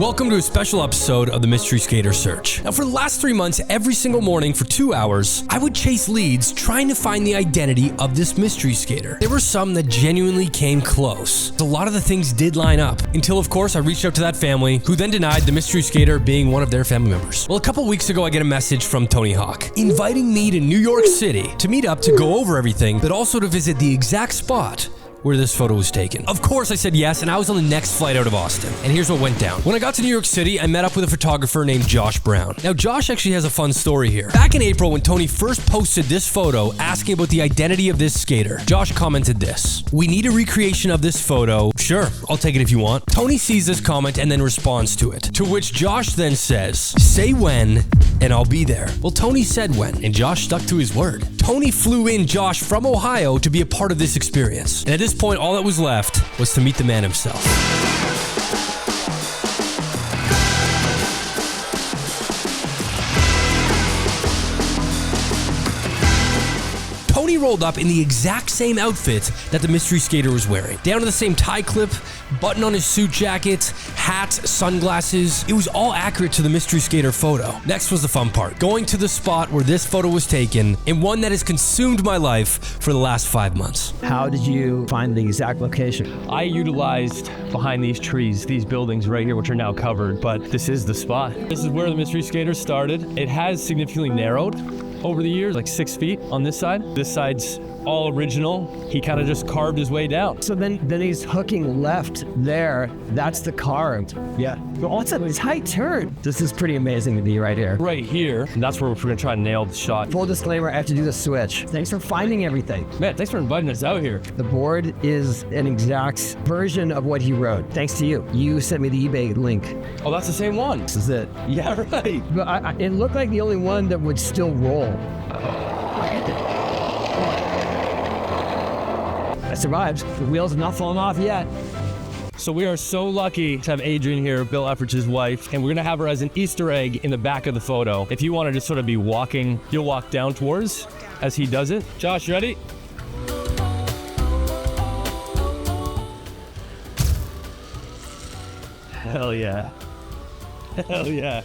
Welcome to a special episode of the Mystery Skater Search. Now, for the last 3 months, every single morning for 2 hours, I would chase leads trying to find the identity of this mystery skater. There were some that genuinely came close. A lot of the things did line up, until of course I reached out to that family, who then denied the mystery skater being one of their family members. Well, a couple weeks ago, I get a message from Tony Hawk, inviting me to New York City to meet up to go over everything, but also to visit the exact spot where this photo was taken. Of course I said yes, and I was on the next flight out of Austin. And here's what went down. When I got to New York City, I met up with a photographer named Josh Brown. Now, Josh actually has a fun story here. Back in April, when Tony first posted this photo asking about the identity of this skater, Josh commented this: "We need a recreation of this photo. Sure, I'll take it if you want." Tony sees this comment and then responds to it, to which Josh then says, "Say when, and I'll be there." Well, Tony said when, and Josh stuck to his word. Tony flew in Josh from Ohio to be a part of this experience. And at this point, all that was left was to meet the man himself. Tony rolled up in the exact same outfit that the mystery skater was wearing. Down to the same tie clip, button on his suit jacket, hat, sunglasses. It was all accurate to the mystery skater photo. Next was the fun part, going to the spot where this photo was taken, and one that has consumed my life for the last 5 months. How did you find the exact location? I utilized behind these trees, these buildings right here, which are now covered, but this is the spot. This is where the mystery skater started. It has significantly narrowed over the years, like 6 feet on this side. This side's all original. He kind of just carved his way down. So then he's hooking left there. That's the carved. Yeah. But what's a tight turn? This is pretty amazing to be right here. Right here, and that's where we're gonna try to nail the shot. Full disclaimer, I have to do the switch. Thanks for finding everything. Man, thanks for inviting us out here. The board is an exact version of what he wrote. Thanks to you. You sent me the eBay link. Oh, that's the same one. This is it. Yeah, right. But it looked like the only one that would still roll. I survived. The wheels have not fallen off yet. So we are so lucky to have Adrian here, Bill Effort's wife, and we're gonna have her as an Easter egg in the back of the photo. If you want to just sort of be walking, you'll walk down towards as he does it. Josh, ready? Hell yeah. Hell yeah.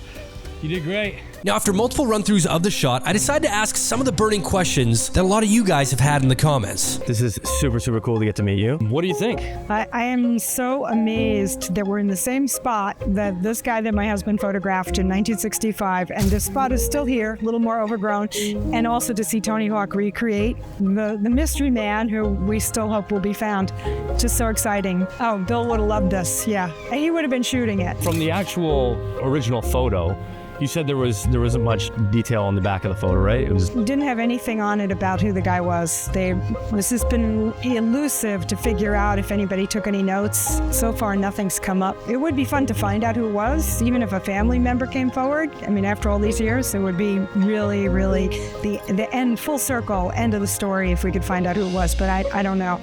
You did great. Now, after multiple run-throughs of the shot, I decided to ask some of the burning questions that a lot of you guys have had in the comments. This is super, super cool to get to meet you. What do you think? I am so amazed that we're in the same spot that this guy that my husband photographed in 1965, and this spot is still here, a little more overgrown, and also to see Tony Hawk recreate the mystery man who we still hope will be found. Just so exciting. Oh, Bill would have loved us, yeah. And he would have been shooting it. From the actual original photo, you said there wasn't much detail on the back of the photo, right? Didn't have anything on it about who the guy was. This has been elusive to figure out if anybody took any notes. So far, nothing's come up. It would be fun to find out who it was, even if a family member came forward. I mean, after all these years, it would be really, really the end, full circle, end of the story if we could find out who it was, but I don't know.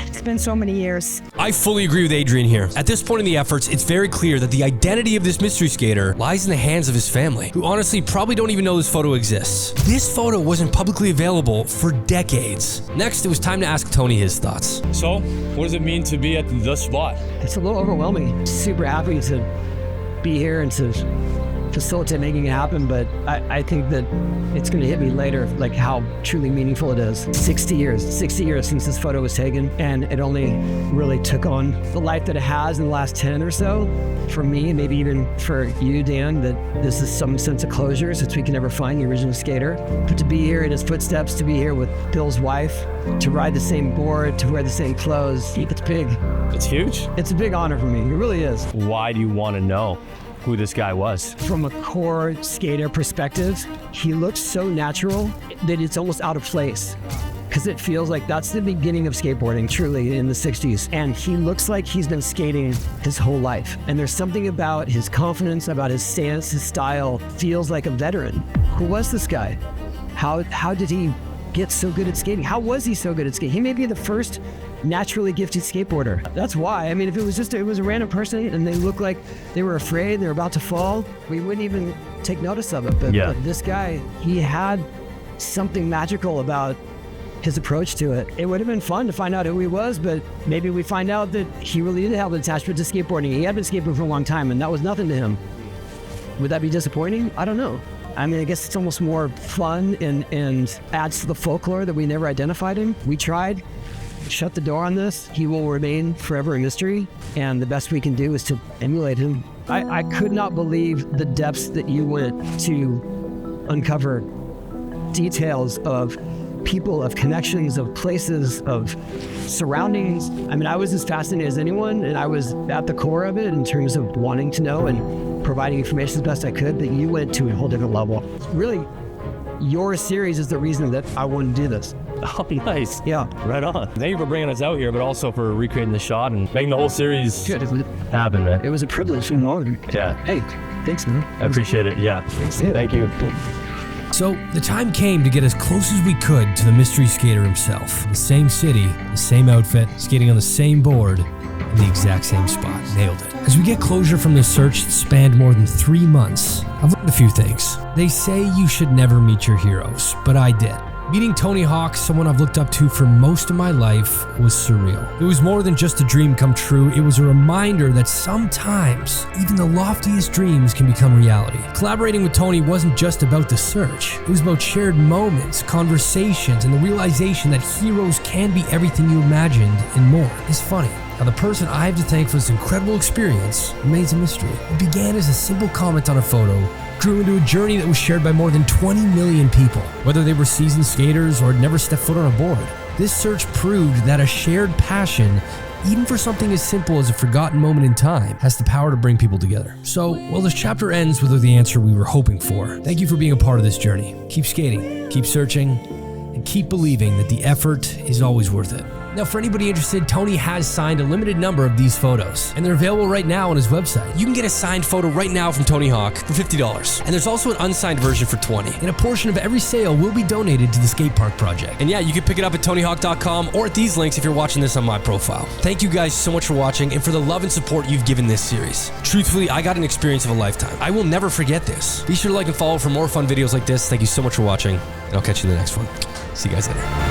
It's been so many years. I fully agree with Adrian here. At this point in the efforts, it's very clear that the identity of this mystery skater lies in the hands of his family, who honestly probably don't even know this photo exists. This photo wasn't publicly available for decades. Next, it was time to ask Tony his thoughts. So, what does it mean to be at the spot? It's a little overwhelming. Super happy to be here and to facilitate making it happen, but I think that it's going to hit me later, like how truly meaningful it is. 60 years since this photo was taken, and it only really took on the life that it has in the last 10 or so for me, and maybe even for you, Dan, that this is some sense of closure since we can never find the original skater. But to be here in his footsteps, to be here with Bill's wife, to ride the same board, to wear the same clothes, it's big. It's huge. It's a big honor for me. It really is. Why do you want to know who this guy was? From a core skater perspective, he looks so natural that it's almost out of place, because it feels like that's the beginning of skateboarding, truly, in the 60s. And he looks like he's been skating his whole life. And there's something about his confidence, about his stance, his style, feels like a veteran. Who was this guy? How did he get so good at skating? How was he so good at skating? He may be the first naturally gifted skateboarder. That's why. I mean, if it was a random person and they looked like they were afraid, they were about to fall, we wouldn't even take notice of it. But this guy, he had something magical about his approach to it. It would have been fun to find out who he was, but maybe we find out that he really did have an attachment to skateboarding. He had been skateboarding for a long time, and that was nothing to him. Would that be disappointing? I don't know. I mean, I guess it's almost more fun and adds to the folklore that we never identified him. We tried. Shut the door on this. He will remain forever a mystery, and the best we can do is to emulate him. I could not believe the depths that you went to uncover details of people, of connections, of places, of surroundings. I mean, I was as fascinated as anyone, and I was at the core of it in terms of wanting to know and providing information as best I could, but you went to a whole different level. Really, your series is the reason that I wanted to do this. Oh, nice. Yeah. Right on. Thank you for bringing us out here, but also for recreating the shot and making the whole series happen, man. It was a privilege and an honor. Yeah. Hey, thanks, man. I appreciate it. Yeah. Thank you. So the time came to get as close as we could to the mystery skater himself. The same city, the same outfit, skating on the same board, in the exact same spot. Nailed it. As we get closure from this search that spanned more than 3 months, I've learned a few things. They say you should never meet your heroes, but I did. Meeting Tony Hawk, someone I've looked up to for most of my life, was surreal. It was more than just a dream come true, it was a reminder that sometimes even the loftiest dreams can become reality. Collaborating with Tony wasn't just about the search, it was about shared moments, conversations, and the realization that heroes can be everything you imagined and more. It's funny. Now, the person I have to thank for this incredible experience remains a mystery. It began as a simple comment on a photo, grew into a journey that was shared by more than 20 million people, whether they were seasoned skaters or had never stepped foot on a board. This search proved that a shared passion, even for something as simple as a forgotten moment in time, has the power to bring people together. So, while this chapter ends with the answer we were hoping for, thank you for being a part of this journey. Keep skating, keep searching, and keep believing that the effort is always worth it. Now, for anybody interested, Tony has signed a limited number of these photos, and they're available right now on his website. You can get a signed photo right now from Tony Hawk for $50, and there's also an unsigned version for $20. And a portion of every sale will be donated to the skate park project. And yeah, you can pick it up at TonyHawk.com or at these links if you're watching this on my profile. Thank you guys so much for watching and for the love and support you've given this series. Truthfully, I got an experience of a lifetime. I will never forget this. Be sure to like and follow for more fun videos like this. Thank you so much for watching, and I'll catch you in the next one. See you guys later.